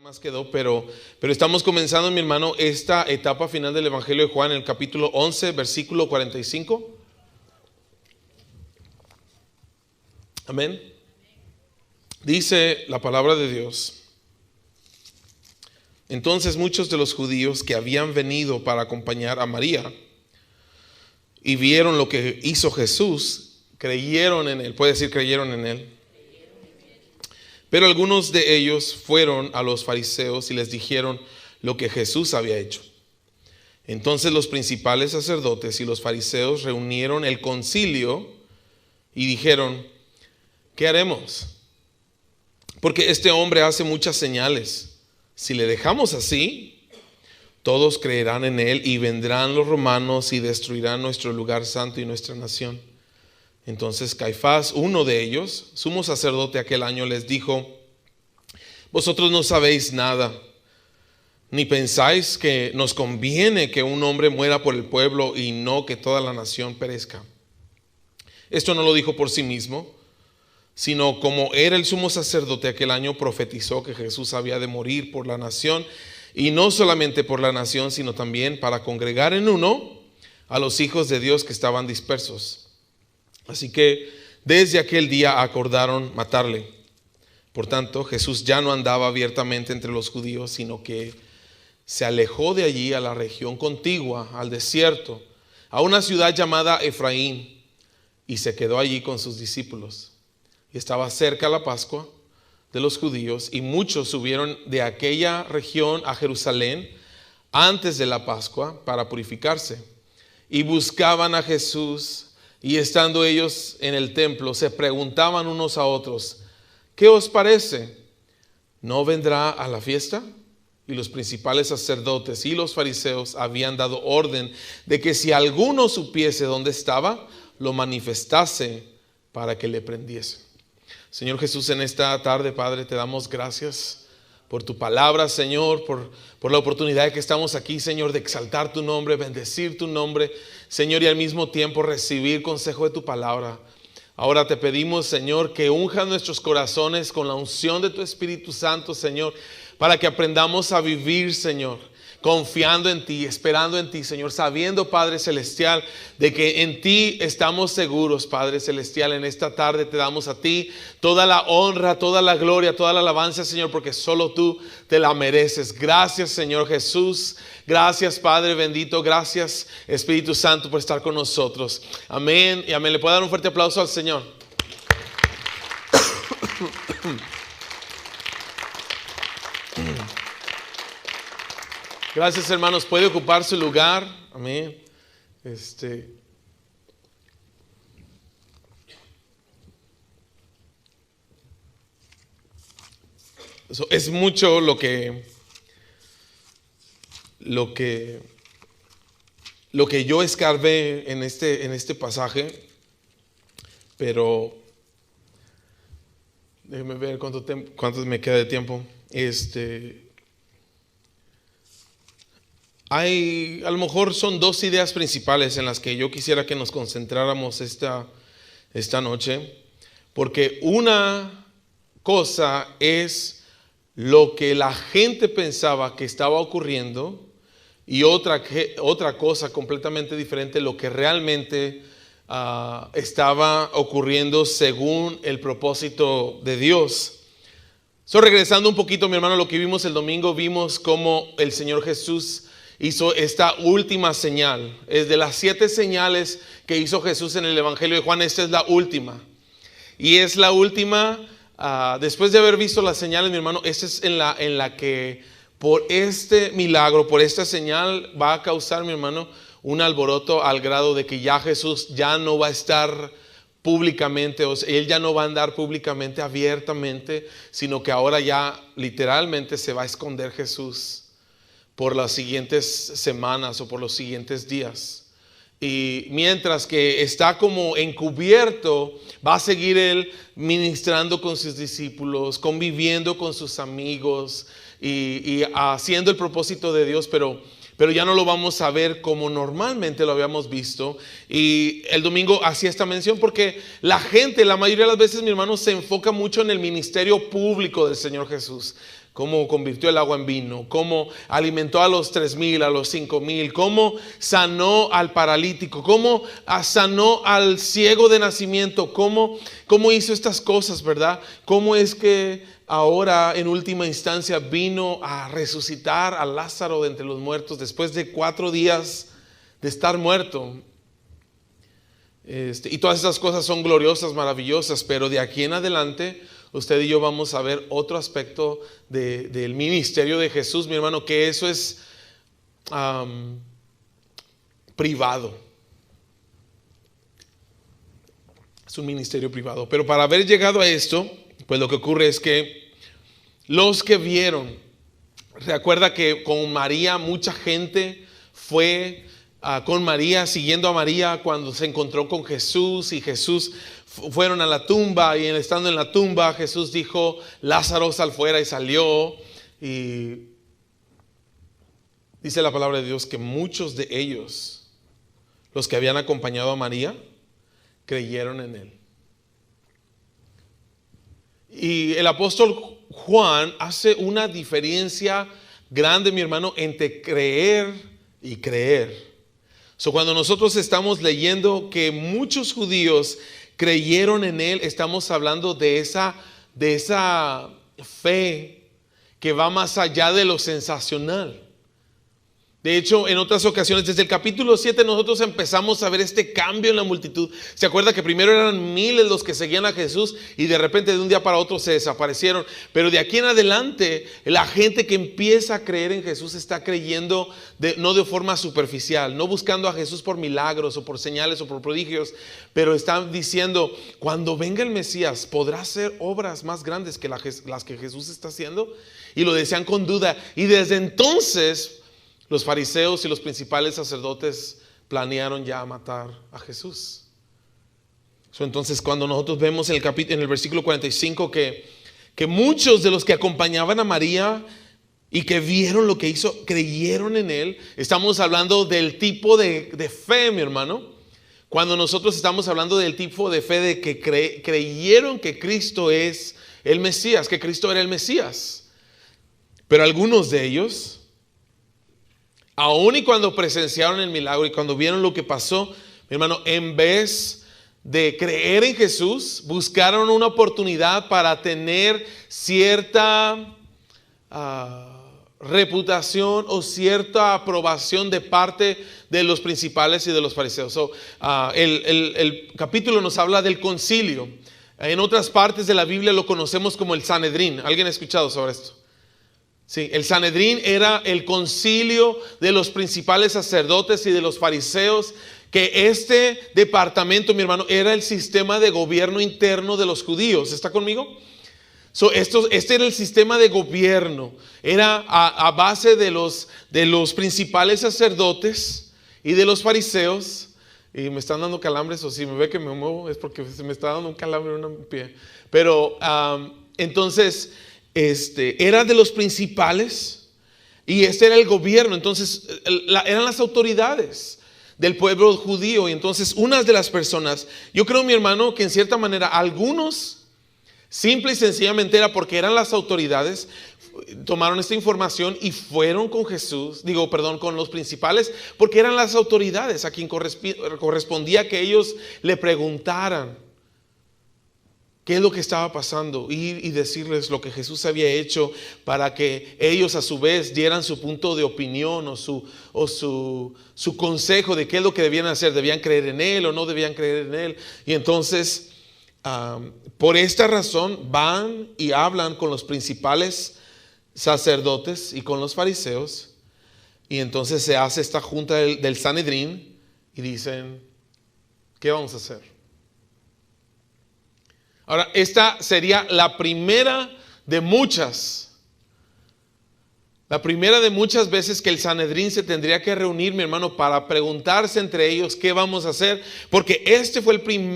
Más quedó, pero estamos comenzando, mi hermano, esta etapa final del Evangelio de Juan, en el capítulo 11, versículo 45. Amén. Dice la palabra de Dios: entonces muchos de los judíos que habían venido para acompañar a María y vieron lo que hizo Jesús, creyeron en él. Puede decir, creyeron en él. Pero algunos de ellos fueron a los fariseos y les dijeron lo que Jesús había hecho. Entonces los principales sacerdotes y los fariseos reunieron el concilio y dijeron: ¿qué haremos? Porque este hombre hace muchas señales. Si le dejamos así, todos creerán en él y vendrán los romanos y destruirán nuestro lugar santo y nuestra nación. Entonces Caifás, uno de ellos, sumo sacerdote aquel año, les dijo: vosotros no sabéis nada, ni pensáis que nos conviene que un hombre muera por el pueblo y no que toda la nación perezca. Esto no lo dijo por sí mismo, sino como era el sumo sacerdote aquel año, profetizó que Jesús había de morir por la nación, y no solamente por la nación, sino también para congregar en uno a los hijos de Dios que estaban dispersos. Así que desde aquel día acordaron matarle. Por tanto, Jesús ya no andaba abiertamente entre los judíos, sino que se alejó de allí a la región contigua, al desierto, a una ciudad llamada Efraín, y se quedó allí con sus discípulos. Y estaba cerca la Pascua de los judíos, y muchos subieron de aquella región a Jerusalén antes de la Pascua para purificarse. Y buscaban a Jesús. Y estando ellos en el templo, se preguntaban unos a otros: ¿qué os parece? ¿No vendrá a la fiesta? Y los principales sacerdotes y los fariseos habían dado orden de que si alguno supiese dónde estaba, lo manifestase para que le prendiese. Señor Jesús, en esta tarde, Padre, te damos gracias por tu palabra, Señor, por la oportunidad de que estamos aquí, Señor, de exaltar tu nombre, bendecir tu nombre, Señor, y al mismo tiempo recibir consejo de tu palabra. Ahora te pedimos, Señor, que unjas nuestros corazones con la unción de tu Espíritu Santo, Señor, para que aprendamos a vivir, Señor, confiando en ti, esperando en ti, Señor, sabiendo, Padre Celestial, de que en ti estamos seguros, Padre Celestial. En esta tarde te damos a ti toda la honra, toda la gloria, toda la alabanza, Señor, porque solo tú te la mereces. Gracias, Señor Jesús. Gracias, Padre bendito. Gracias, Espíritu Santo, por estar con nosotros. Amén y amén. ¿Le puedo dar un fuerte aplauso al Señor? Gracias, hermanos. Puede ocupar su lugar. Amén. Es mucho lo que yo escarbé en este pasaje, pero déjeme ver cuánto me queda de tiempo. A lo mejor son dos ideas principales en las que yo quisiera que nos concentráramos esta noche, porque una cosa es lo que la gente pensaba que estaba ocurriendo, y otra cosa completamente diferente, lo que realmente estaba ocurriendo según el propósito de Dios. Regresando un poquito, mi hermano, lo que vimos el domingo, vimos cómo el Señor Jesús hizo esta última señal. Es de las 7 señales que hizo Jesús en el Evangelio de Juan, esta es la última. Y es la última, después de haber visto las señales, mi hermano, esta es en la que por este milagro, por esta señal, va a causar, mi hermano, un alboroto al grado de que ya Jesús ya no va a estar públicamente, o sea, él ya no va a andar públicamente, abiertamente, sino que ahora ya literalmente se va a esconder Jesús por las siguientes semanas o por los siguientes días. Y mientras que está como encubierto, va a seguir él ministrando con sus discípulos, conviviendo con sus amigos y haciendo el propósito de Dios, pero ya no lo vamos a ver como normalmente lo habíamos visto. Y el domingo hacía esta mención porque la mayoría de las veces, mi hermano, se enfoca mucho en el ministerio público del Señor Jesús. cómo convirtió el agua en vino, cómo alimentó a los 3,000, a los 5,000, cómo sanó al paralítico, cómo sanó al ciego de nacimiento, cómo hizo estas cosas, ¿verdad? Cómo es que ahora en última instancia vino a resucitar a Lázaro de entre los muertos después de 4 días de estar muerto. Y todas esas cosas son gloriosas, maravillosas, pero de aquí en adelante usted y yo vamos a ver otro aspecto del ministerio de Jesús, mi hermano, que eso es privado. Es un ministerio privado. Pero para haber llegado a esto, pues lo que ocurre es que los que vieron, recuerda que con María mucha gente fue con María, siguiendo a María cuando se encontró con Jesús, y Jesús fueron a la tumba, y estando en la tumba Jesús dijo: Lázaro, sal fuera, y salió. Y dice la palabra de Dios que muchos de ellos, los que habían acompañado a María, creyeron en él. Y el apóstol Juan hace una diferencia grande, mi hermano, entre creer y creer. Cuando nosotros estamos leyendo que muchos judíos creyeron en él, estamos hablando de esa fe que va más allá de lo sensacional. De hecho, en otras ocasiones, desde el capítulo 7, nosotros empezamos a ver este cambio en la multitud. ¿Se acuerda que primero eran miles los que seguían a Jesús y de repente de un día para otro se desaparecieron? Pero de aquí en adelante, la gente que empieza a creer en Jesús está creyendo no de forma superficial, no buscando a Jesús por milagros o por señales o por prodigios, pero están diciendo: cuando venga el Mesías, ¿podrá hacer obras más grandes que las que Jesús está haciendo? Y lo decían con duda. Y desde entonces los fariseos y los principales sacerdotes planearon ya matar a Jesús. Entonces, cuando nosotros vemos en el versículo 45 que muchos de los que acompañaban a María y que vieron lo que hizo, creyeron en él, estamos hablando del tipo de fe, mi hermano. Cuando nosotros estamos hablando del tipo de fe de que creyeron que Cristo es el Mesías, que Cristo era el Mesías. Pero algunos de ellos, aún y cuando presenciaron el milagro y cuando vieron lo que pasó, mi hermano, en vez de creer en Jesús, buscaron una oportunidad para tener cierta reputación o cierta aprobación de parte de los principales y de los fariseos. El capítulo nos habla del concilio. En otras partes de la Biblia lo conocemos como el Sanedrín. ¿Alguien ha escuchado sobre esto? Sí, el Sanedrín era el concilio de los principales sacerdotes y de los fariseos, que este departamento, mi hermano, era el sistema de gobierno interno de los judíos. ¿Está conmigo? Este era el sistema de gobierno. Era a base de los principales sacerdotes y de los fariseos. Y me están dando calambres, o si me ve que me muevo es porque se me está dando un calambre en un pie. Pero entonces era de los principales y este era el gobierno. Entonces eran las autoridades del pueblo judío. Y entonces unas de las personas, yo creo, mi hermano, que en cierta manera algunos, simple y sencillamente era porque eran las autoridades, tomaron esta información y fueron con con los principales, porque eran las autoridades a quien correspondía que ellos le preguntaran qué es lo que estaba pasando y decirles lo que Jesús había hecho, para que ellos a su vez dieran su punto de opinión o su consejo de qué es lo que debían hacer. ¿Debían creer en él o no debían creer en él? Y entonces por esta razón van y hablan con los principales sacerdotes y con los fariseos, y entonces se hace esta junta del Sanedrín y dicen: ¿qué vamos a hacer? Ahora, esta sería la primera de muchas veces que el Sanedrín se tendría que reunir, mi hermano, para preguntarse entre ellos qué vamos a hacer, porque este fue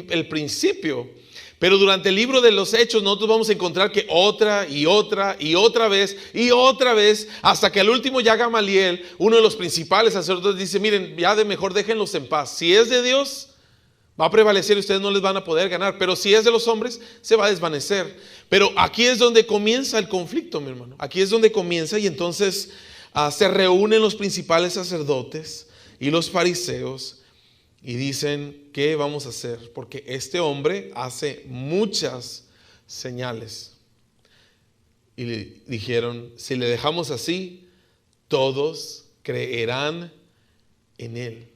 el principio. Pero durante el libro de los Hechos nosotros vamos a encontrar que otra y otra y otra vez y otra vez, hasta que al último ya Gamaliel, uno de los principales sacerdotes, dice: miren, ya de mejor déjenlos en paz. Si es de Dios, Va a prevalecer y ustedes no les van a poder ganar. Pero si es de los hombres, se va a desvanecer. Pero aquí es donde comienza el conflicto, mi hermano. Aquí es donde comienza y entonces se reúnen los principales sacerdotes y los fariseos y dicen, ¿qué vamos a hacer? Porque este hombre hace muchas señales. Y le dijeron, si le dejamos así, todos creerán en él.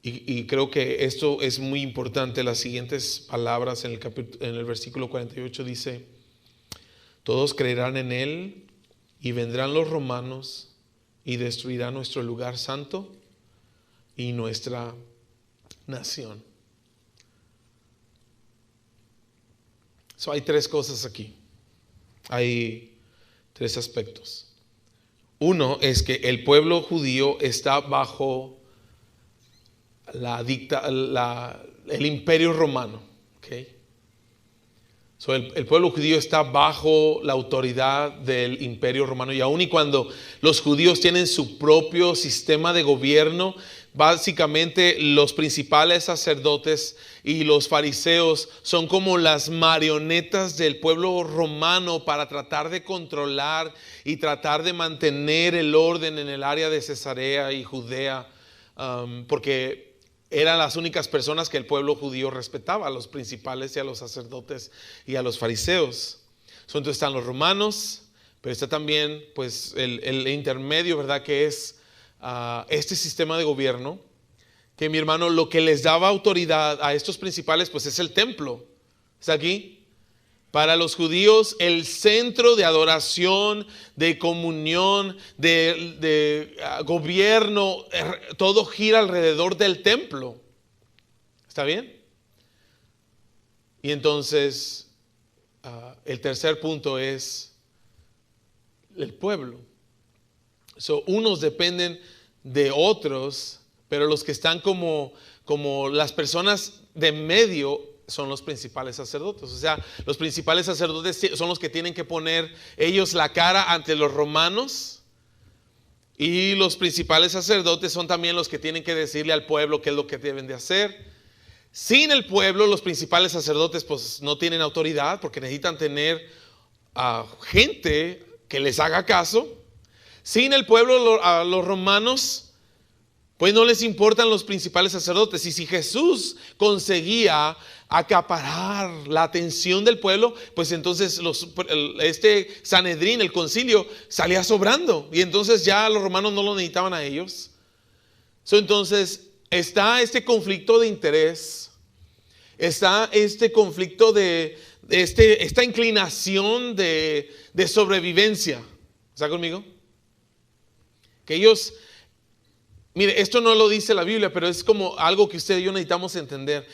Y creo que esto es muy importante. Las siguientes palabras en el versículo 48 dice, todos creerán en él y vendrán los romanos y destruirán nuestro lugar santo y nuestra nación. Hay tres cosas aquí. Hay tres aspectos. Uno es que el pueblo judío está bajo el imperio romano. ¿Okay? El pueblo judío está bajo la autoridad del imperio romano. Y aun y cuando los judíos tienen su propio sistema de gobierno, básicamente los principales sacerdotes y los fariseos son como las marionetas del pueblo romano para tratar de controlar y tratar de mantener el orden en el área de Cesarea y Judea, porque eran las únicas personas que el pueblo judío respetaba, a los principales y a los sacerdotes y a los fariseos. Entonces están los romanos, pero está también pues el intermedio, ¿verdad? Que es este sistema de gobierno, que mi hermano, lo que les daba autoridad a estos principales pues es el templo. ¿Está aquí? Para los judíos el centro de adoración, de comunión, de gobierno, todo gira alrededor del templo. ¿Está bien? Y entonces el tercer punto es el pueblo. Unos dependen de otros, pero los que están como las personas de medio son los principales sacerdotes. O sea, los principales sacerdotes son los que tienen que poner ellos la cara ante los romanos, y los principales sacerdotes son también los que tienen que decirle al pueblo qué es lo que deben de hacer. Sin el pueblo, los principales sacerdotes pues no tienen autoridad, porque necesitan tener gente que les haga caso. Sin el pueblo, a los romanos pues no les importan los principales sacerdotes. Y si Jesús conseguía acaparar la atención del pueblo, pues entonces este Sanedrín, el concilio, salía sobrando. Y entonces ya los romanos no lo necesitaban a ellos. Entonces está este conflicto de interés. Está este conflicto esta inclinación de sobrevivencia. ¿Está conmigo? Que ellos... Mire, esto no lo dice la Biblia, pero es como algo que usted y yo necesitamos entender.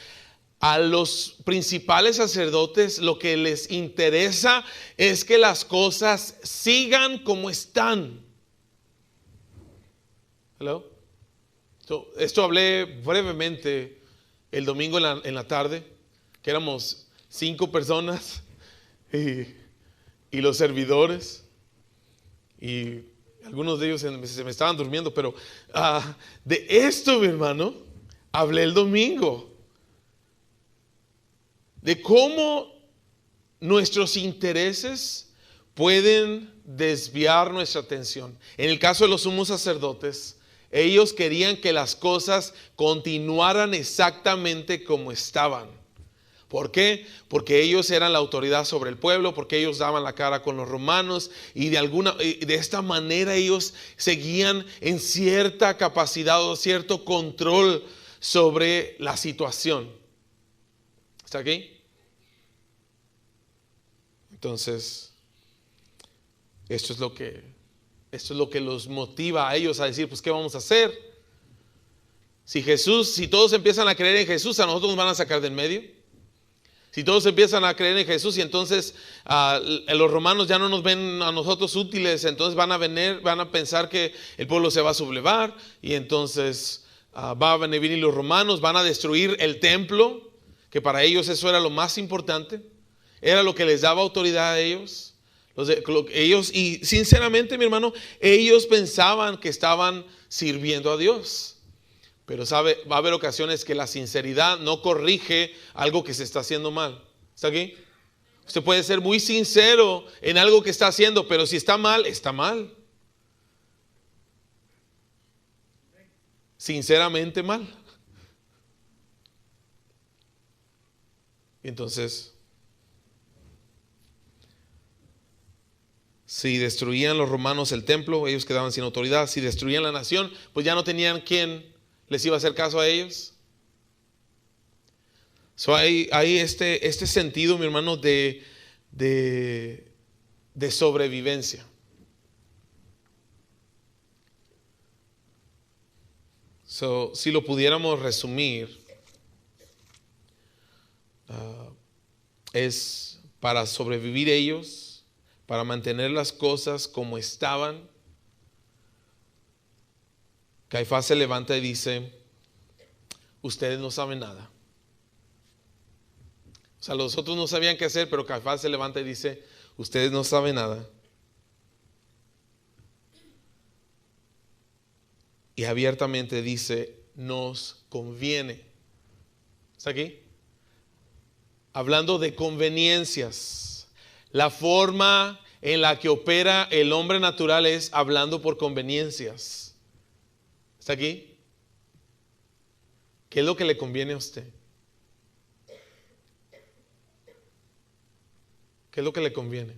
A los principales sacerdotes lo que les interesa es que las cosas sigan como están. ¿Hello? Esto hablé brevemente el domingo en la tarde, que éramos 5 personas y los servidores, y algunos de ellos se me estaban durmiendo, pero de esto, mi hermano, hablé el domingo. De cómo nuestros intereses pueden desviar nuestra atención. En el caso de los sumos sacerdotes, ellos querían que las cosas continuaran exactamente como estaban. ¿Por qué? Porque ellos eran la autoridad sobre el pueblo, porque ellos daban la cara con los romanos, y de esta manera ellos seguían en cierta capacidad o cierto control sobre la situación. ¿Está aquí? Entonces, esto es lo que los motiva a ellos a decir, pues ¿qué vamos a hacer? Si todos empiezan a creer en Jesús, a nosotros nos van a sacar del medio. Si todos empiezan a creer en Jesús y entonces los romanos ya no nos ven a nosotros útiles, entonces van a pensar que el pueblo se va a sublevar, y entonces van a venir los romanos, van a destruir el templo, que para ellos eso era lo más importante, era lo que les daba autoridad a ellos. Ellos, y sinceramente, mi hermano, ellos pensaban que estaban sirviendo a Dios. Pero sabe, va a haber ocasiones que la sinceridad no corrige algo que se está haciendo mal. ¿Está aquí? Usted puede ser muy sincero en algo que está haciendo, pero si está mal, está mal. Sinceramente mal. Y entonces, si destruían los romanos el templo, ellos quedaban sin autoridad. Si destruían la nación, pues ya no tenían quien les iba a hacer caso a ellos. Hay este sentido, mi hermano, de sobrevivencia. Si lo pudiéramos resumir, es para sobrevivir ellos, para mantener las cosas como estaban. Caifás se levanta y dice: ustedes no saben nada. O sea, los otros no sabían qué hacer, pero Caifás se levanta y dice: ustedes no saben nada. Y abiertamente dice: nos conviene. ¿Está aquí? Hablando de conveniencias. La forma en la que opera el hombre natural es hablando por conveniencias. ¿Está aquí? ¿Qué es lo que le conviene a usted? ¿Qué es lo que le conviene?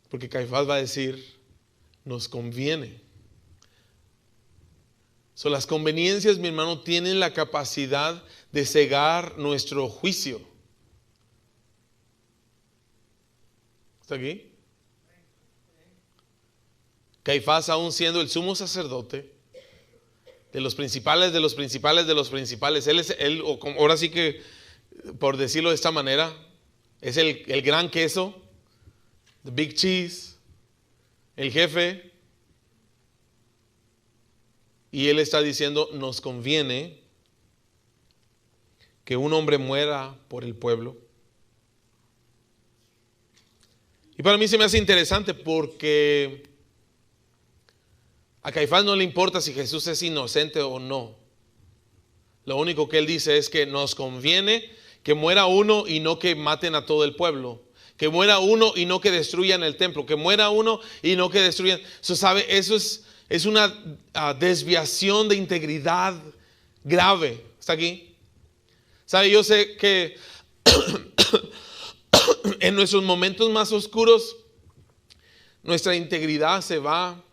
Porque Caifás va a decir: nos conviene. Las conveniencias, mi hermano, tienen la capacidad de cegar nuestro juicio. ¿Está aquí? Caifás, aún siendo el sumo sacerdote, de los principales, de los principales, de los principales, él, ahora sí que, por decirlo de esta manera, es el gran queso, the big cheese, el jefe. Y él está diciendo: nos conviene que un hombre muera por el pueblo. Y para mí se me hace interesante porque a Caifás no le importa si Jesús es inocente o no. Lo único que él dice es que nos conviene que muera uno y no que maten a todo el pueblo. Que muera uno y no que destruyan el templo. Que muera uno y no que destruyan. Eso es una desviación de integridad grave. ¿Está aquí? ¿Sabe? Yo sé que en nuestros momentos más oscuros nuestra integridad se va.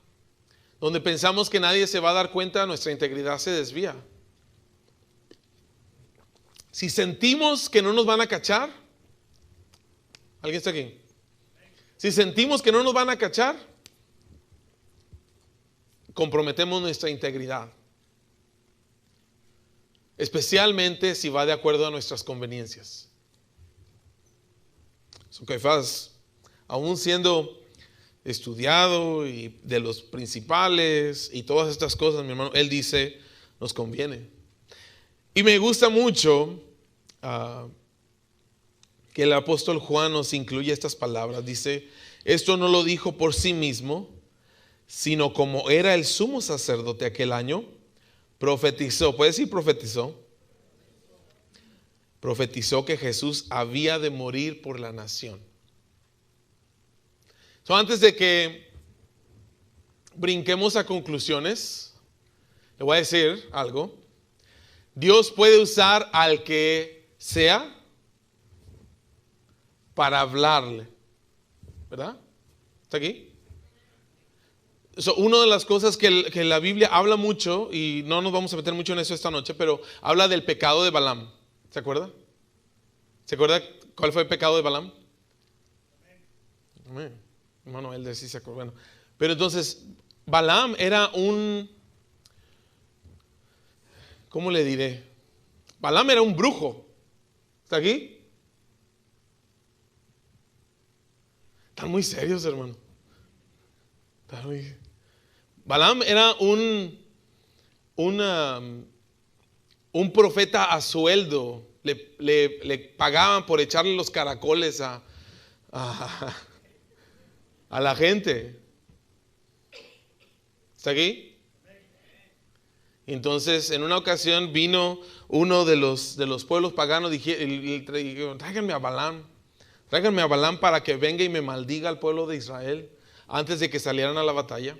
Donde pensamos que nadie se va a dar cuenta, nuestra integridad se desvía. Si sentimos que no nos van a cachar, ¿alguien está aquí? Si sentimos que no nos van a cachar, comprometemos nuestra integridad. Especialmente si va de acuerdo a nuestras conveniencias. Caifás, aún siendo estudiado y de los principales y todas estas cosas, mi hermano, él dice: nos conviene. Y me gusta mucho que el apóstol Juan nos incluye estas palabras. Dice: esto no lo dijo por sí mismo, sino como era el sumo sacerdote aquel año, profetizó. ¿Puede decir profetizó? Profetizó que Jesús había de morir por la nación. Antes de que brinquemos a conclusiones, le voy a decir algo. Dios puede usar al que sea para hablarle, ¿verdad? ¿Está aquí? Una de las cosas que la Biblia habla mucho, y no nos vamos a meter mucho en eso esta noche, pero habla del pecado de Balaam. ¿Se acuerda? ¿Se acuerda cuál fue el pecado de Balaam? Amén. Bueno, él sí se acuerda. Bueno, pero entonces Balaam era ¿cómo le diré? Balaam era un brujo. ¿Está aquí? Están muy serios, hermano. Balaam era un profeta a sueldo. Le pagaban por echarle los caracoles a la gente. ¿Está aquí? Entonces, en una ocasión vino uno de los pueblos paganos y dijo, tráiganme a Balaam para que venga y me maldiga al pueblo de Israel antes de que salieran a la batalla.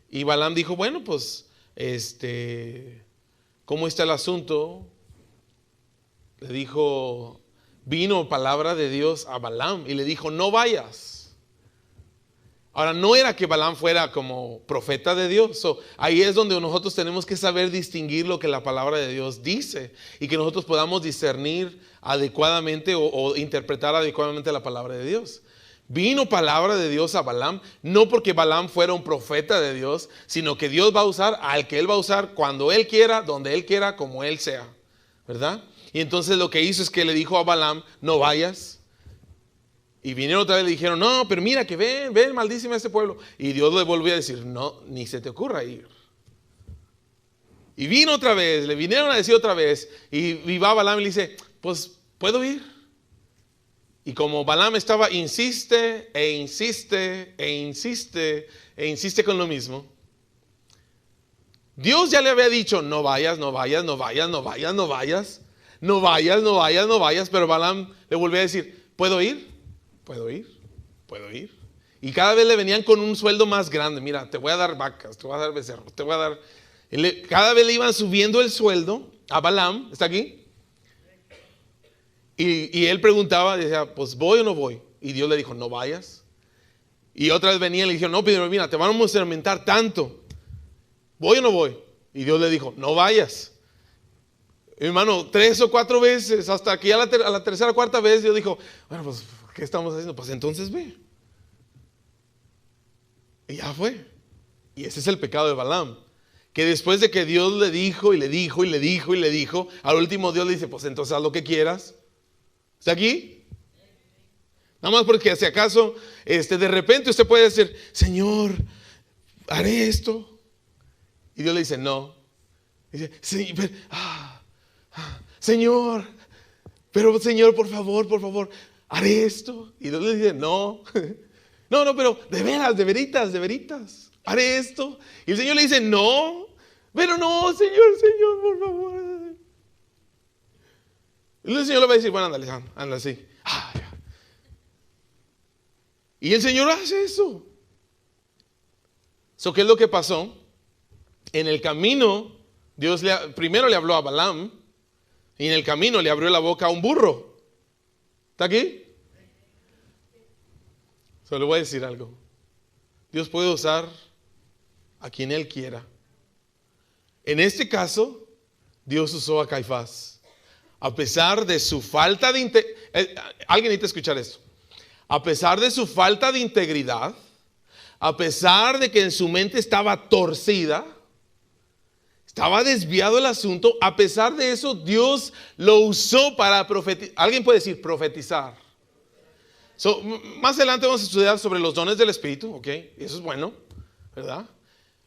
Y Balaam dijo, bueno, pues, ¿cómo está el asunto? Le dijo, vino palabra de Dios a Balaam y le dijo, no vayas. Ahora, no era que Balaam fuera como profeta de Dios. Ahí es donde nosotros tenemos que saber distinguir lo que la palabra de Dios dice y que nosotros podamos discernir adecuadamente o interpretar adecuadamente la palabra de Dios. Vino palabra de Dios a Balaam, no porque Balaam fuera un profeta de Dios, sino que Dios va a usar al que Él va a usar cuando Él quiera, donde Él quiera, como Él sea, ¿verdad? Y entonces lo que hizo es que le dijo a Balaam, no vayas. Y vinieron otra vez y le dijeron, no, pero mira que ven, maldíceme a este pueblo. Y Dios le volvió a decir, no, ni se te ocurra ir. Y vino otra vez, le vinieron a decir otra vez. Y va Balaam y le dice, pues, ¿puedo ir? Y como Balaam estaba, insiste con lo mismo. Dios ya le había dicho, no vayas. Pero Balaam le volvió a decir, ¿puedo ir? Puedo ir. Y cada vez le venían con un sueldo más grande. Mira, te voy a dar vacas, te voy a dar becerros, te voy a dar. Cada vez le iban subiendo el sueldo a Balaam. ¿Está aquí? Y él preguntaba, decía, pues voy o no voy. Y Dios le dijo, no vayas. Y otra vez venía y le dijeron, no, pero mira, te vamos a aumentar tanto. ¿Voy o no voy? Y Dios le dijo, no vayas. Hermano, 3 o 4 veces, hasta que ya a la tercera o cuarta vez Dios dijo, bueno, pues, ¿qué estamos haciendo? Pues entonces ve. Y ya fue. Y ese es el pecado de Balaam. Que después de que Dios le dijo, al último Dios le dice, pues entonces haz lo que quieras. ¿Está aquí? Nada más porque si acaso, de repente usted puede decir, Señor, haré esto. Y Dios le dice, no. Dice, sí, pero, Señor, pero Señor, por favor, haré esto. Y Dios le dice, no, pero de veras, de veritas, haré esto. Y el Señor le dice, no, pero no, Señor, por favor. Y el Señor le va a decir, bueno, ándale así. Y el Señor hace eso. ¿Qué es lo que pasó? En el camino, Dios primero le habló a Balaam. Y en el camino le abrió la boca a un burro. ¿Está aquí? Solo le voy a decir algo. Dios puede usar a quien Él quiera. En este caso, Dios usó a Caifás. A pesar de su falta de alguien necesita escuchar esto. A pesar de su falta de integridad, a pesar de que en su mente estaba torcida, estaba desviado el asunto, a pesar de eso, Dios lo usó para profetizar. Alguien puede decir profetizar. Más adelante vamos a estudiar sobre los dones del Espíritu, ¿ok? Eso es bueno, ¿verdad?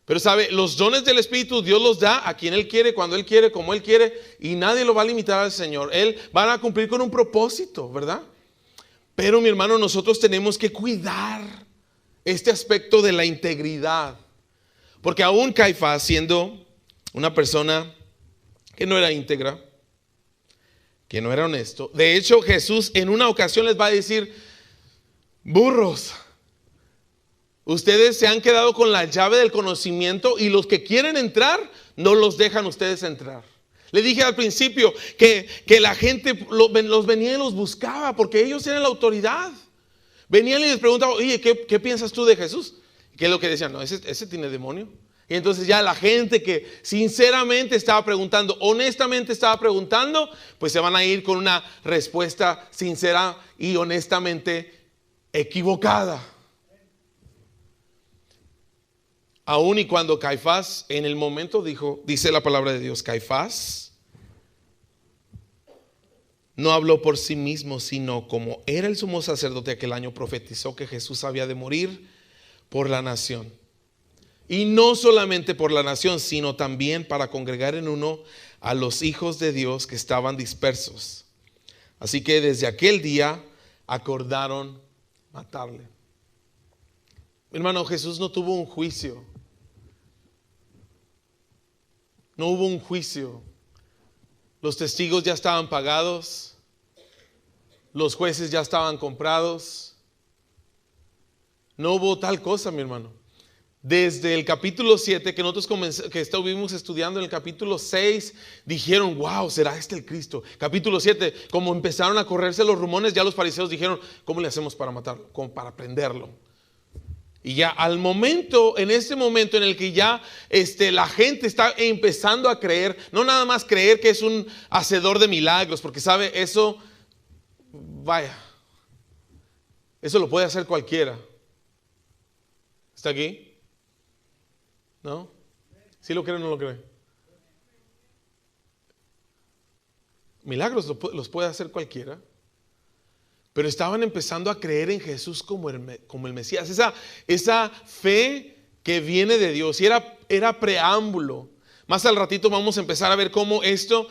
Pero sabe, los dones del Espíritu Dios los da a quien Él quiere, cuando Él quiere, como Él quiere, y nadie lo va a limitar al Señor. Él va a cumplir con un propósito, ¿verdad? Pero mi hermano, nosotros tenemos que cuidar este aspecto de la integridad. Porque aún Caifás, siendo una persona que no era íntegra, que no era honesto, de hecho Jesús en una ocasión les va a decir, burros, ustedes se han quedado con la llave del conocimiento y los que quieren entrar no los dejan ustedes entrar. Le dije al principio que la gente los venía y los buscaba porque ellos eran la autoridad. Venían y les preguntaban, oye, ¿qué piensas tú de Jesús? ¿Qué es lo que decían? No, ese tiene demonio. Y entonces ya la gente que sinceramente estaba preguntando, honestamente estaba preguntando, pues se van a ir con una respuesta sincera y honestamente equivocada. Aún y cuando Caifás en el momento dice la palabra de Dios, Caifás no habló por sí mismo, sino como era el sumo sacerdote aquel año, profetizó que Jesús había de morir por la nación. Y no solamente por la nación, sino también para congregar en uno a los hijos de Dios que estaban dispersos. Así que desde aquel día acordaron matarle. Hermano, Jesús no tuvo un juicio. No hubo un juicio. Los testigos ya estaban pagados. Los jueces ya estaban comprados. No hubo tal cosa, mi hermano. Desde el capítulo 7, que nosotros que estuvimos estudiando en el capítulo 6, dijeron, wow, ¿será este el Cristo? Capítulo 7, como empezaron a correrse los rumores, ya los fariseos dijeron, ¿cómo le hacemos para matarlo? ¿Cómo para prenderlo? Y ya en este momento en el que ya la gente está empezando a creer, no nada más creer que es un hacedor de milagros, porque sabe, eso, vaya, eso lo puede hacer cualquiera. ¿Está aquí? ¿No? ¿Sí lo cree o no lo cree? Milagros los puede hacer cualquiera. Pero estaban empezando a creer en Jesús como el Mesías. Esa fe que viene de Dios. Y era preámbulo. Más al ratito vamos a empezar a ver cómo esto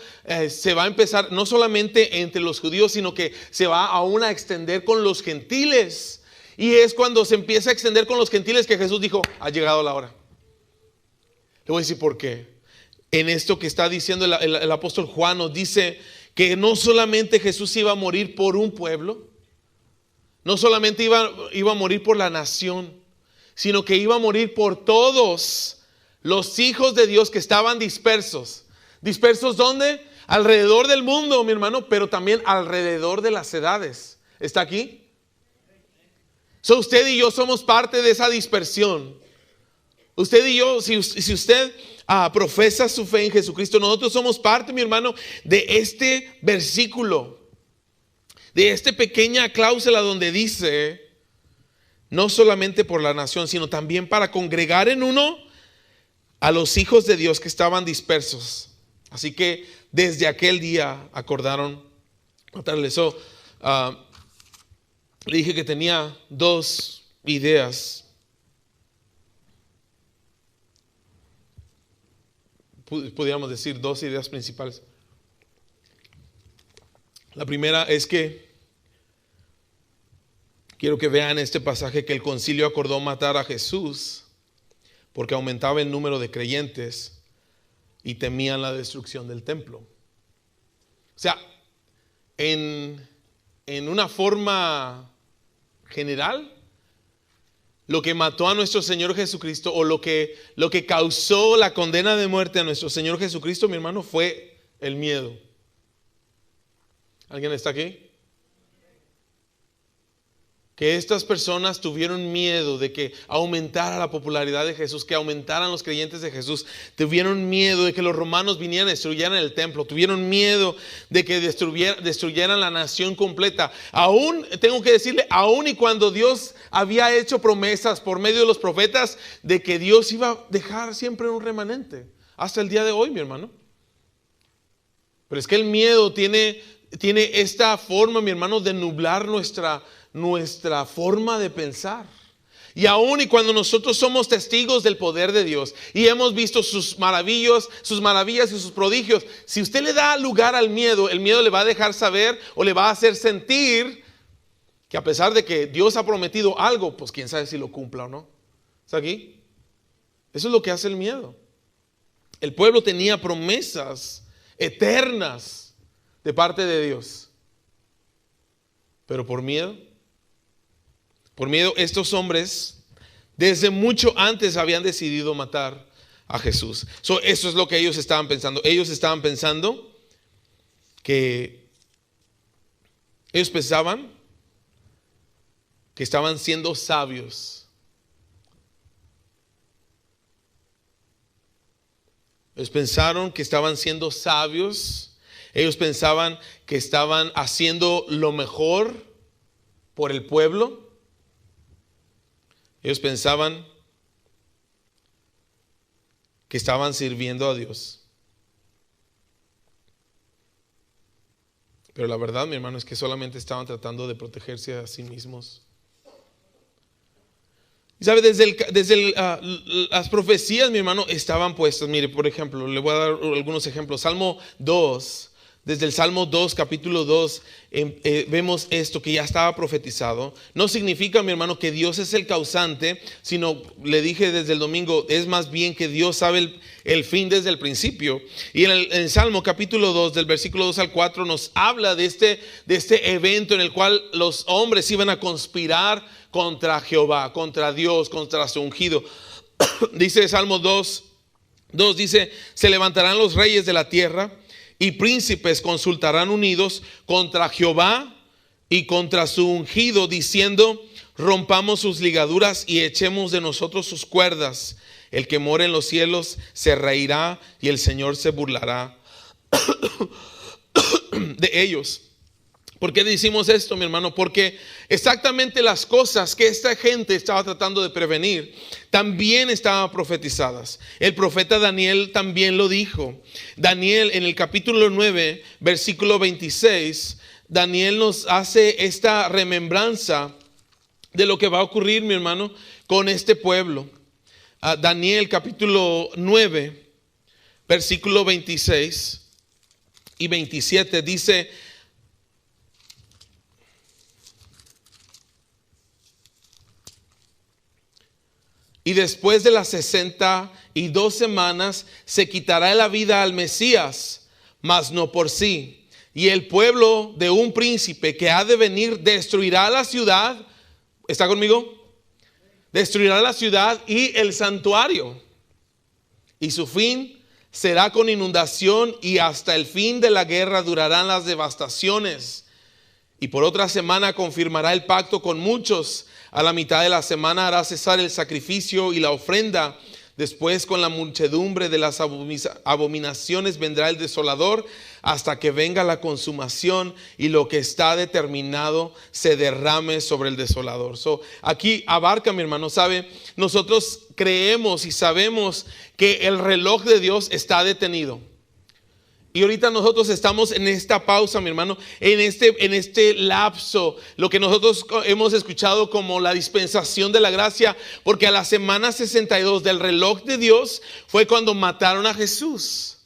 se va a empezar no solamente entre los judíos, sino que se va aún a extender con los gentiles. Y es cuando se empieza a extender con los gentiles que Jesús dijo, ha llegado la hora. Le voy a decir por qué. En esto que está diciendo el apóstol Juan nos dice que no solamente Jesús iba a morir por un pueblo, no solamente iba a morir por la nación, sino que iba a morir por todos los hijos de Dios que estaban dispersos. ¿Dispersos dónde? Alrededor del mundo, mi hermano, pero también alrededor de las edades. ¿Está aquí? Usted y yo somos parte de esa dispersión. Usted y yo, si usted profesa su fe en Jesucristo, nosotros somos parte, mi hermano, de este versículo, de esta pequeña cláusula donde dice, no solamente por la nación, sino también para congregar en uno a los hijos de Dios que estaban dispersos. Así que desde aquel día acordaron matarle. Le dije que tenía dos ideas. Pudiéramos decir dos ideas principales. La primera es que quiero que vean este pasaje que el concilio acordó matar a Jesús porque aumentaba el número de creyentes y temían la destrucción del templo. O sea, en una forma general, lo que mató a nuestro Señor Jesucristo, o lo que causó la condena de muerte a nuestro Señor Jesucristo, mi hermano, fue el miedo. ¿Alguien está aquí? Que estas personas tuvieron miedo de que aumentara la popularidad de Jesús, que aumentaran los creyentes de Jesús. Tuvieron miedo de que los romanos vinieran y destruyeran el templo. Tuvieron miedo de que destruyeran la nación completa. Aún, tengo que decirle, aún y cuando Dios había hecho promesas por medio de los profetas de que Dios iba a dejar siempre un remanente. Hasta el día de hoy, mi hermano. Pero es que el miedo tiene esta forma, mi hermano, de nublar nuestra forma de pensar. Y aún y cuando nosotros somos testigos del poder de Dios y hemos visto sus maravillas y sus prodigios, si usted le da lugar al miedo, el miedo le va a dejar saber o le va a hacer sentir que a pesar de que Dios ha prometido algo, pues quién sabe si lo cumpla o no. ¿Está aquí? Eso es lo que hace el miedo. El pueblo tenía promesas eternas de parte de Dios, pero por miedo, estos hombres desde mucho antes habían decidido matar a Jesús. Eso es lo que ellos estaban pensando. Ellos pensaban que estaban siendo sabios. Ellos pensaron que estaban siendo sabios. Ellos pensaban que estaban haciendo lo mejor por el pueblo. Ellos pensaban que estaban sirviendo a Dios. Pero la verdad, mi hermano, es que solamente estaban tratando de protegerse a sí mismos. Y sabe, desde las profecías, mi hermano, estaban puestas. Mire, por ejemplo, le voy a dar algunos ejemplos. Salmo 2 desde el Salmo 2, capítulo 2, vemos esto que ya estaba profetizado. No significa, mi hermano, que Dios es el causante, sino, le dije desde el domingo, es más bien que Dios sabe el fin desde el principio. Y en el Salmo capítulo 2, del versículo 2 al 4, nos habla de este evento en el cual los hombres iban a conspirar contra Jehová, contra Dios, contra su ungido. Dice Salmo 2, dice: se levantarán los reyes de la tierra y príncipes consultarán unidos contra Jehová y contra su ungido, diciendo: rompamos sus ligaduras y echemos de nosotros sus cuerdas. El que mora en los cielos se reirá y el Señor se burlará de ellos. ¿Por qué decimos esto, mi hermano? Porque exactamente las cosas que esta gente estaba tratando de prevenir también estaban profetizadas. El profeta Daniel también lo dijo. Daniel, en el capítulo 9, versículo 26, Daniel nos hace esta remembranza de lo que va a ocurrir, mi hermano, con este pueblo. Daniel capítulo 9, versículo 26 y 27 dice: y después de las 62 semanas se quitará la vida al Mesías, mas no por sí. Y el pueblo de un príncipe que ha de venir destruirá la ciudad. ¿Está conmigo? Destruirá la ciudad y el santuario. Y su fin será con inundación, y hasta el fin de la guerra durarán las devastaciones. Y por otra semana confirmará el pacto con muchos. A la mitad de la semana hará cesar el sacrificio y la ofrenda. Después, con la muchedumbre de las abominaciones, vendrá el desolador, hasta que venga la consumación y lo que está determinado se derrame sobre el desolador. Aquí abarca, mi hermano, ¿sabe? Nosotros creemos y sabemos que el reloj de Dios está detenido. Y ahorita nosotros estamos en esta pausa, mi hermano, en este lapso, lo que nosotros hemos escuchado como la dispensación de la gracia, porque a la semana 62 del reloj de Dios fue cuando mataron a Jesús.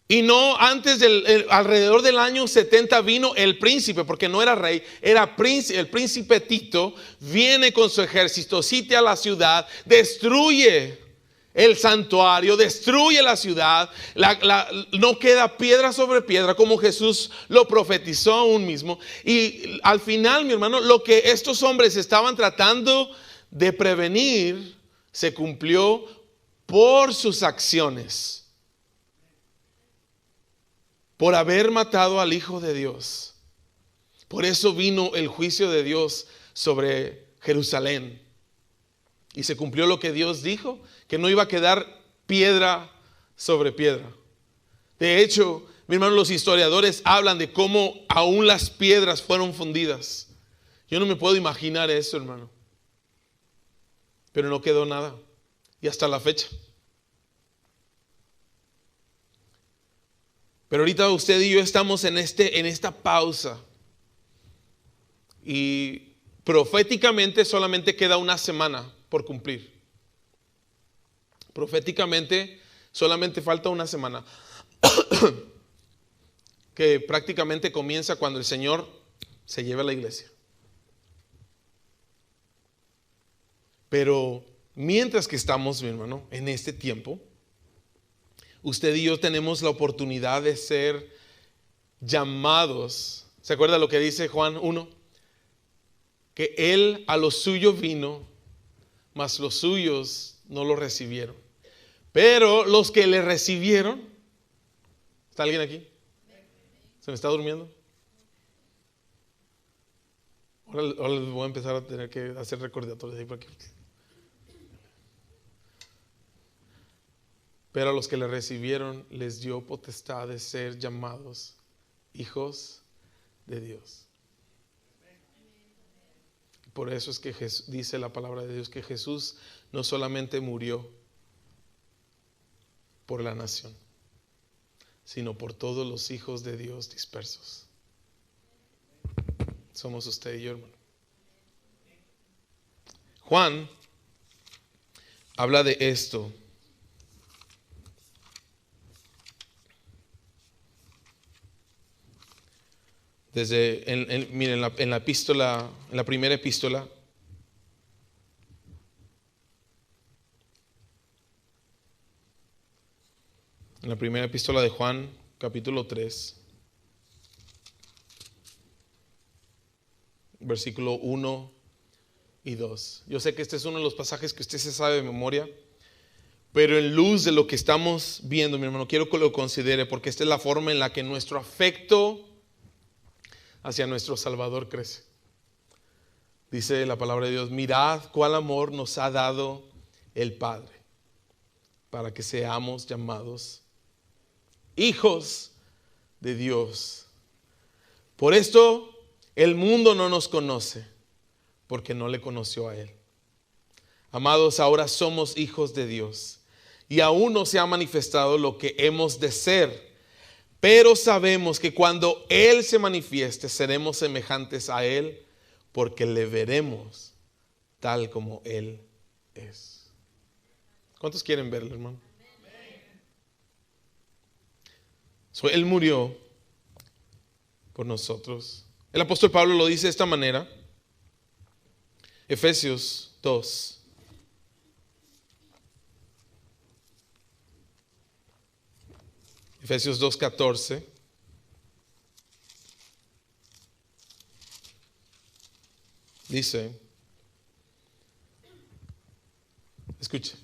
Y no antes alrededor del año 70 vino el príncipe, porque no era rey, era príncipe. El príncipe Tito viene con su ejército, sitia la ciudad, destruye el santuario, destruye la ciudad, no queda piedra sobre piedra, como Jesús lo profetizó aún mismo. Y al final, mi hermano, lo que estos hombres estaban tratando de prevenir se cumplió por sus acciones, por haber matado al Hijo de Dios. Por eso vino el juicio de Dios sobre Jerusalén. Y se cumplió lo que Dios dijo, que no iba a quedar piedra sobre piedra. De hecho, mi hermano, los historiadores hablan de cómo aún las piedras fueron fundidas. Yo no me puedo imaginar eso, hermano. Pero no quedó nada. Y hasta la fecha. Pero ahorita usted y yo estamos en esta pausa. Y proféticamente solamente queda una semana por cumplir. Proféticamente solamente falta una semana que prácticamente comienza cuando el Señor se lleve a la iglesia. Pero mientras que estamos, mi hermano, en este tiempo, usted y yo tenemos la oportunidad de ser llamados. ¿Se acuerda lo que dice Juan 1? Que Él a lo suyo vino, mas los suyos no lo recibieron. Pero los que le recibieron, ¿está alguien aquí? ¿Se me está durmiendo? Ahora les voy a empezar a tener que hacer recordatorios ahí para que... Pero a los que le recibieron les dio potestad de ser llamados hijos de Dios. Por eso es que dice la palabra de Dios que Jesús no solamente murió por la nación, sino por todos los hijos de Dios dispersos. Somos usted y yo, hermano. Juan habla de esto. Miren, en la epístola, en la primera epístola, de Juan, capítulo 3, versículo 1 y 2. Yo sé que este es uno de los pasajes que usted se sabe de memoria, pero en luz de lo que estamos viendo, mi hermano, quiero que lo considere, porque esta es la forma en la que nuestro afecto hacia nuestro Salvador crece. Dice la palabra de Dios: mirad cuál amor nos ha dado el Padre, para que seamos llamados hijos de Dios. Por esto el mundo no nos conoce, porque no le conoció a Él. Amados, ahora somos hijos de Dios, y aún no se ha manifestado lo que hemos de ser. Pero sabemos que cuando Él se manifieste, seremos semejantes a Él, porque le veremos tal como Él es. ¿Cuántos quieren verlo, hermano? Él murió por nosotros. El apóstol Pablo lo dice de esta manera. Efesios 2. Efesios 2:14. Dice, escuche,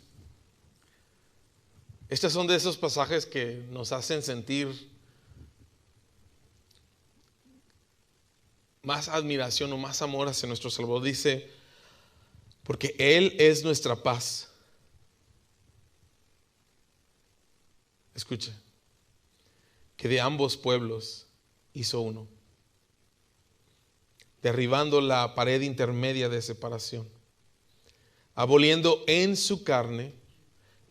estos son de esos pasajes que nos hacen sentir más admiración o más amor hacia nuestro Salvador. Dice, porque Él es nuestra paz. Escuche, que de ambos pueblos hizo uno, derribando la pared intermedia de separación, aboliendo en su carne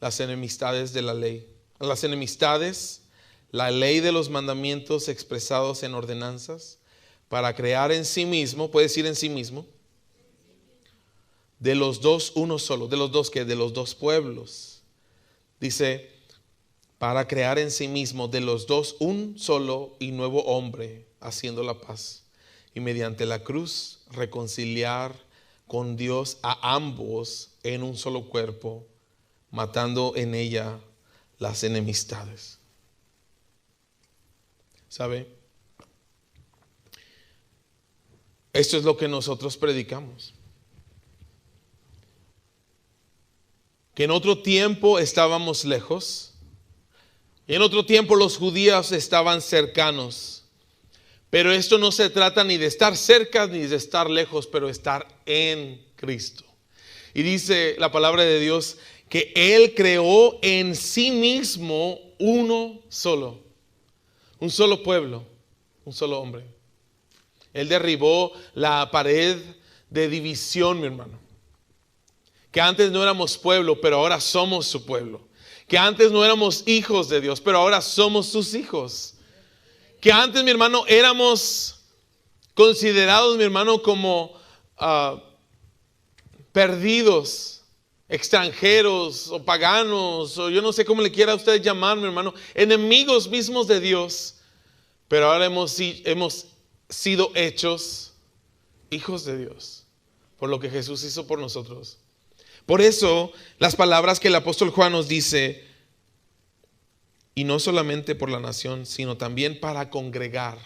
las enemistades de la ley. Las enemistades, la ley de los mandamientos expresados en ordenanzas, para crear en sí mismo, puede decir en sí mismo, de los dos uno solo. ¿De los dos qué? De los dos pueblos. Dice, para crear en sí mismo de los dos un solo y nuevo hombre, haciendo la paz, y mediante la cruz reconciliar con Dios a ambos en un solo cuerpo, matando en ella las enemistades. ¿Sabe? Esto es lo que nosotros predicamos. Que en otro tiempo estábamos lejos, y en otro tiempo los judíos estaban cercanos. Pero esto no se trata ni de estar cerca ni de estar lejos, pero estar en Cristo. Y dice la palabra de Dios que Él creó en sí mismo uno solo, un solo pueblo, un solo hombre. Él derribó la pared de división, mi hermano. Que antes no éramos pueblo, pero ahora somos su pueblo. Que antes no éramos hijos de Dios, pero ahora somos sus hijos. Que antes, mi hermano, éramos considerados, mi hermano, como perdidos, extranjeros o paganos, o yo no sé cómo le quiera usted llamar, mi hermano, enemigos mismos de Dios. Pero ahora hemos sido hechos hijos de Dios por lo que Jesús hizo por nosotros. Por eso las palabras que el apóstol Juan nos dice, y no solamente por la nación, sino también para congregar.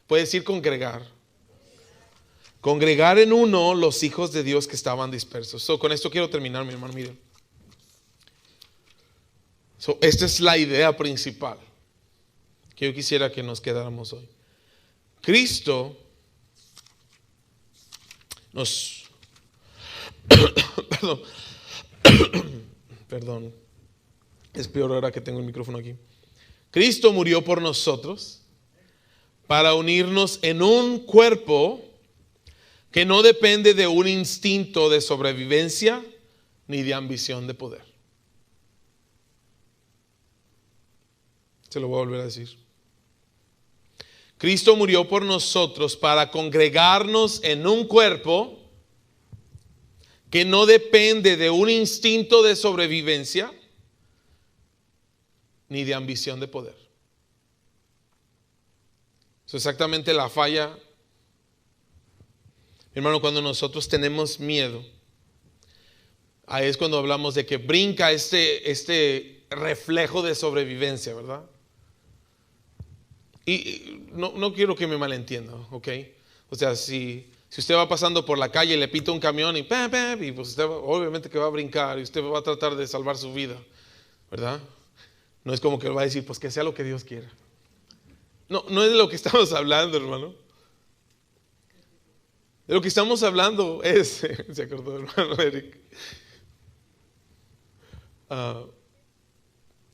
Puede decir congregar. Congregar en uno los hijos de Dios que estaban dispersos. Con esto quiero terminar, mi hermano. Miren. Esta es la idea principal que yo quisiera que nos quedáramos hoy. Cristo nos... Perdón. Es peor ahora que tengo el micrófono aquí. Cristo murió por nosotros para unirnos en un cuerpo que no depende de un instinto de sobrevivencia ni de ambición de poder. Se lo voy a volver a decir. Cristo murió por nosotros para congregarnos en un cuerpo que no depende de un instinto de sobrevivencia ni de ambición de poder. Es exactamente la falla. Hermano, cuando nosotros tenemos miedo, ahí es cuando hablamos de que brinca este reflejo de sobrevivencia, ¿verdad? Y no quiero que me malentienda, ¿ok? O sea, si usted va pasando por la calle y le pita un camión y pues usted obviamente que va a brincar y usted va a tratar de salvar su vida, ¿verdad? No es como que va a decir, pues que sea lo que Dios quiera. No es de lo que estamos hablando, hermano. De lo que estamos hablando es, se acordó, hermano Eric.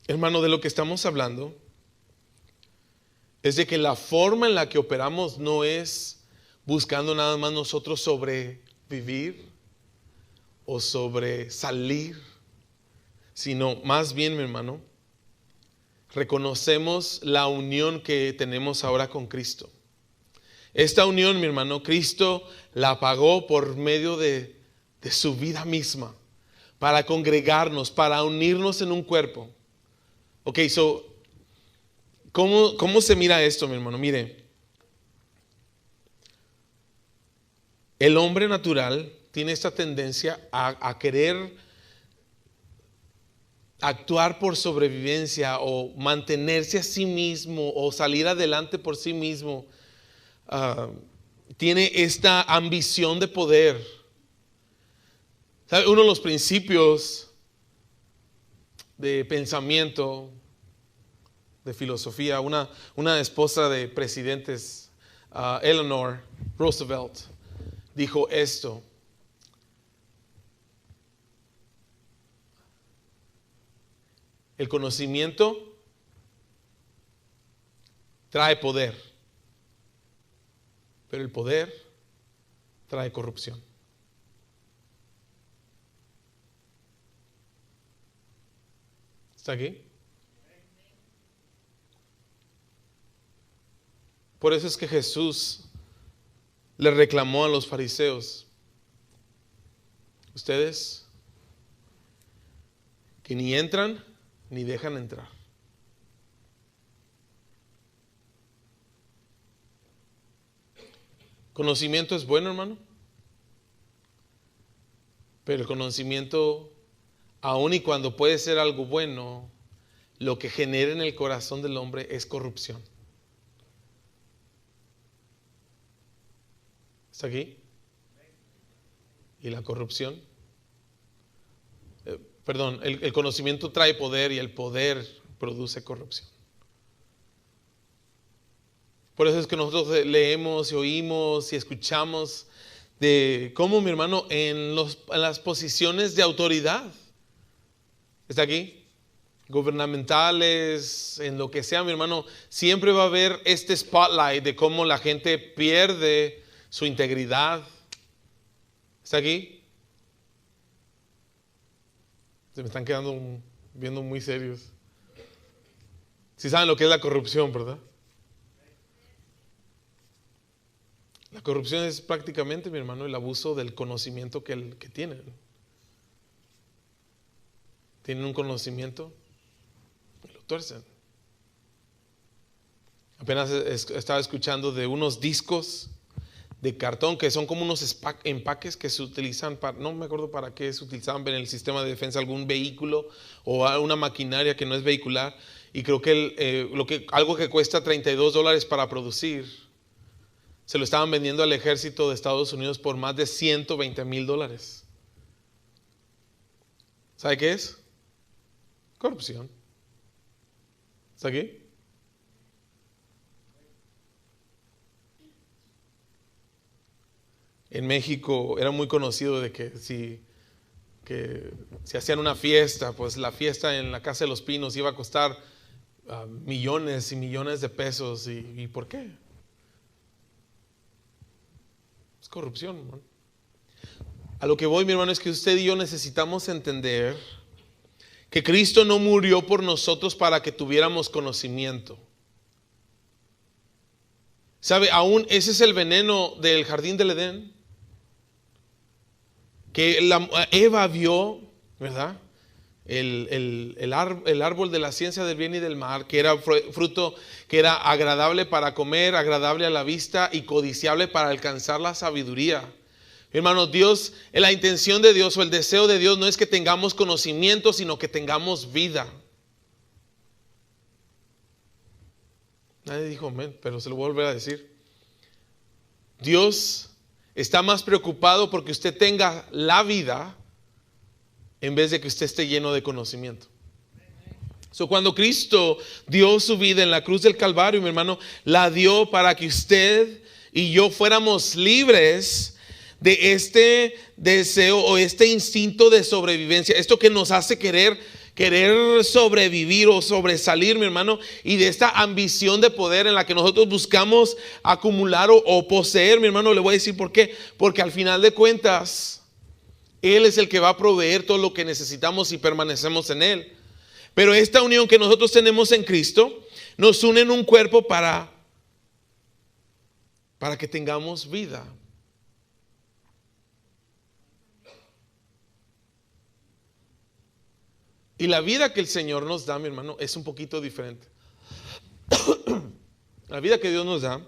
Hermano, de lo que estamos hablando es de que la forma en la que operamos no es buscando nada más nosotros sobrevivir o sobresalir, sino más bien, mi hermano, reconocemos la unión que tenemos ahora con Cristo. Esta unión, mi hermano, Cristo la pagó por medio de su vida misma, para congregarnos, para unirnos en un cuerpo. Ok, ¿cómo se mira esto, mi hermano? Mire, el hombre natural tiene esta tendencia a querer actuar por sobrevivencia o mantenerse a sí mismo o salir adelante por sí mismo. Tiene esta ambición de poder. ¿Sabe? Uno de los principios de pensamiento, de filosofía, una esposa de presidentes, Eleanor Roosevelt, dijo esto: el conocimiento trae poder, pero el poder trae corrupción. ¿Está aquí? Por eso es que Jesús le reclamó a los fariseos: ustedes que ni entran ni dejan entrar. Conocimiento es bueno, hermano, pero el conocimiento, aun y cuando puede ser algo bueno, lo que genera en el corazón del hombre es corrupción. ¿Está aquí? ¿Y la corrupción? El conocimiento trae poder y el poder produce corrupción. Por eso es que nosotros leemos y oímos y escuchamos de cómo, mi hermano, en las posiciones de autoridad, ¿está aquí? Gubernamentales, en lo que sea, mi hermano, siempre va a haber este spotlight de cómo la gente pierde su integridad. ¿Está aquí? Se me están viendo muy serios. Si saben lo que es la corrupción, ¿verdad? La corrupción es prácticamente, mi hermano, el abuso del conocimiento que tienen. Tienen un conocimiento y lo tuercen. Apenas estaba escuchando de unos discos de cartón que son como unos empaques que se utilizan para, no me acuerdo para qué se utilizaban en el sistema de defensa, algún vehículo o una maquinaria que no es vehicular, y creo que algo que cuesta $32 para producir, se lo estaban vendiendo al ejército de Estados Unidos por más de $120,000. ¿Sabe qué es? Corrupción. ¿Está aquí? En México era muy conocido de que si hacían una fiesta, pues la fiesta en la Casa de los Pinos iba a costar millones y millones de pesos. ¿Y por qué? Es corrupción, hermano. A lo que voy, mi hermano, es que usted y yo necesitamos entender que Cristo no murió por nosotros para que tuviéramos conocimiento. ¿Sabe? Aún ese es el veneno del jardín del Edén, que Eva vio, ¿verdad? el árbol de la ciencia del bien y del mal, que era fruto que era agradable para comer, agradable a la vista y codiciable para alcanzar la sabiduría. Hermanos, Dios, la intención de Dios o el deseo de Dios no es que tengamos conocimiento, sino que tengamos vida. Nadie dijo amén, pero se lo voy a volver a decir. Dios está más preocupado porque usted tenga la vida en vez de que usted esté lleno de conocimiento. Cuando Cristo dio su vida en la cruz del Calvario, mi hermano, la dio para que usted y yo fuéramos libres de este deseo o este instinto de sobrevivencia. Esto que nos hace querer sobrevivir o sobresalir, mi hermano, y de esta ambición de poder en la que nosotros buscamos acumular o poseer, mi hermano. Le voy a decir por qué. Porque al final de cuentas, Él es el que va a proveer todo lo que necesitamos si permanecemos en Él. Pero esta unión que nosotros tenemos en Cristo nos une en un cuerpo para que tengamos vida. Y la vida que el Señor nos da, mi hermano, es un poquito diferente. La vida que Dios nos da,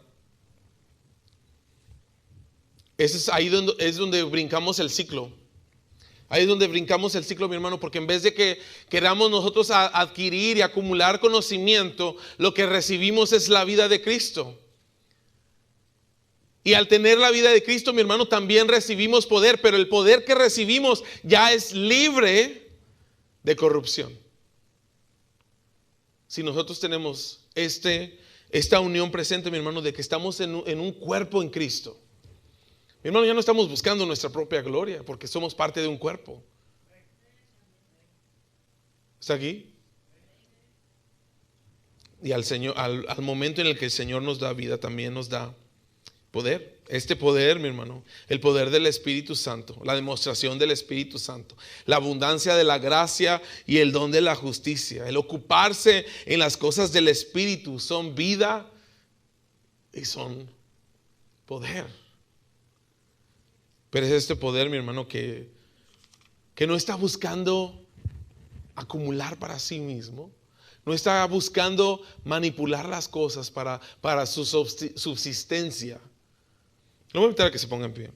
es donde brincamos el ciclo. Ahí es donde brincamos el ciclo, mi hermano, porque en vez de que queramos nosotros adquirir y acumular conocimiento, lo que recibimos es la vida de Cristo. Y al tener la vida de Cristo, mi hermano, también recibimos poder, pero el poder que recibimos ya es libre de corrupción. Si nosotros tenemos esta unión presente, mi hermano, de que estamos en un cuerpo en Cristo. Mi hermano, ya no estamos buscando nuestra propia gloria, porque somos parte de un cuerpo. ¿Está aquí? Y al momento en el que el Señor nos da vida, también nos da poder. Este poder, mi hermano, el poder del Espíritu Santo, la demostración del Espíritu Santo, la abundancia de la gracia y el don de la justicia, el ocuparse en las cosas del Espíritu, son vida y son poder. Pero es este poder, mi hermano, que no está buscando acumular para sí mismo, no está buscando manipular las cosas para su subsistencia. No voy a invitar a que se ponga en pie.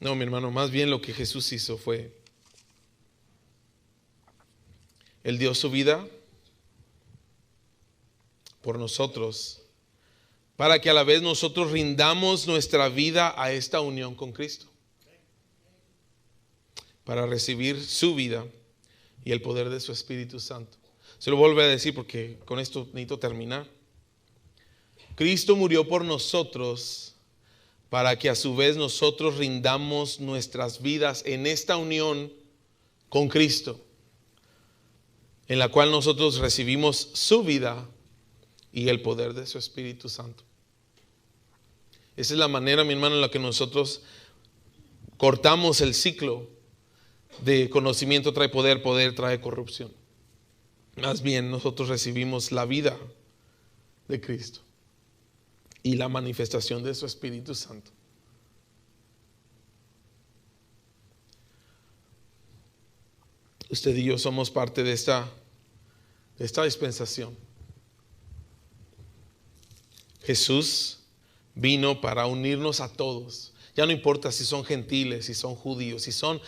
No, mi hermano, más bien lo que Jesús hizo fue, Él dio su vida por nosotros, para que a la vez nosotros rindamos nuestra vida a esta unión con Cristo, para recibir su vida y el poder de su Espíritu Santo. Se lo vuelvo a decir porque con esto necesito terminar. Cristo murió por nosotros para que a su vez nosotros rindamos nuestras vidas en esta unión con Cristo, en la cual nosotros recibimos su vida y el poder de su Espíritu Santo. Esa es la manera, mi hermano, en la que nosotros cortamos el ciclo de conocimiento trae poder, poder trae corrupción. Más bien nosotros recibimos la vida de Cristo y la manifestación de su Espíritu Santo. Usted y yo somos parte de esta dispensación. Jesús vino para unirnos a todos. Ya no importa si son gentiles, si son judíos, si son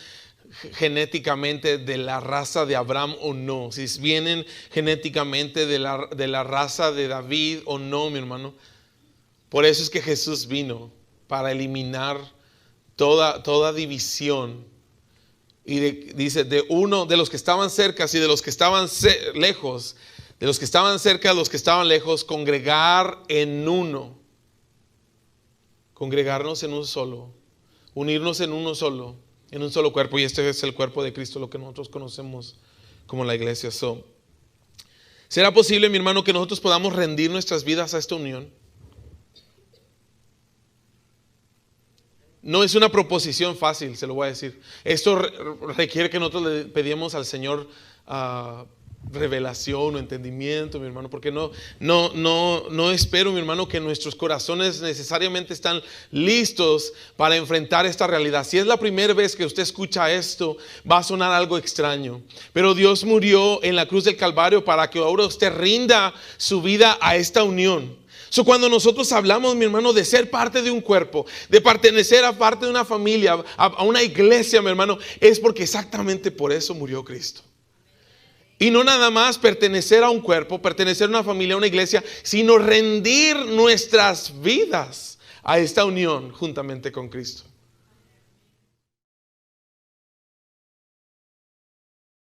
genéticamente de la raza de Abraham o no, si vienen genéticamente de la raza de David o no, mi hermano. Por eso es que Jesús vino, para eliminar toda división. Y dice, de los que estaban cerca y de los que estaban lejos, de los que estaban cerca, de los que estaban lejos, congregar en uno. Congregarnos en un solo, unirnos en un solo cuerpo. Y este es el cuerpo de Cristo, lo que nosotros conocemos como la iglesia. ¿Será posible, mi hermano, que nosotros podamos rendir nuestras vidas a esta unión? No es una proposición fácil, se lo voy a decir. Esto requiere que nosotros le pedimos al Señor revelación o entendimiento, mi hermano, porque no espero, mi hermano, que nuestros corazones necesariamente están listos para enfrentar esta realidad. Si es la primera vez que usted escucha esto, va a sonar algo extraño, pero Dios murió en la cruz del Calvario para que ahora usted rinda su vida a esta unión. Cuando nosotros hablamos, mi hermano, de ser parte de un cuerpo, de pertenecer a parte de una familia, a una iglesia, mi hermano, es porque exactamente por eso murió Cristo. Y no nada más pertenecer a un cuerpo, pertenecer a una familia, a una iglesia, sino rendir nuestras vidas a esta unión juntamente con Cristo.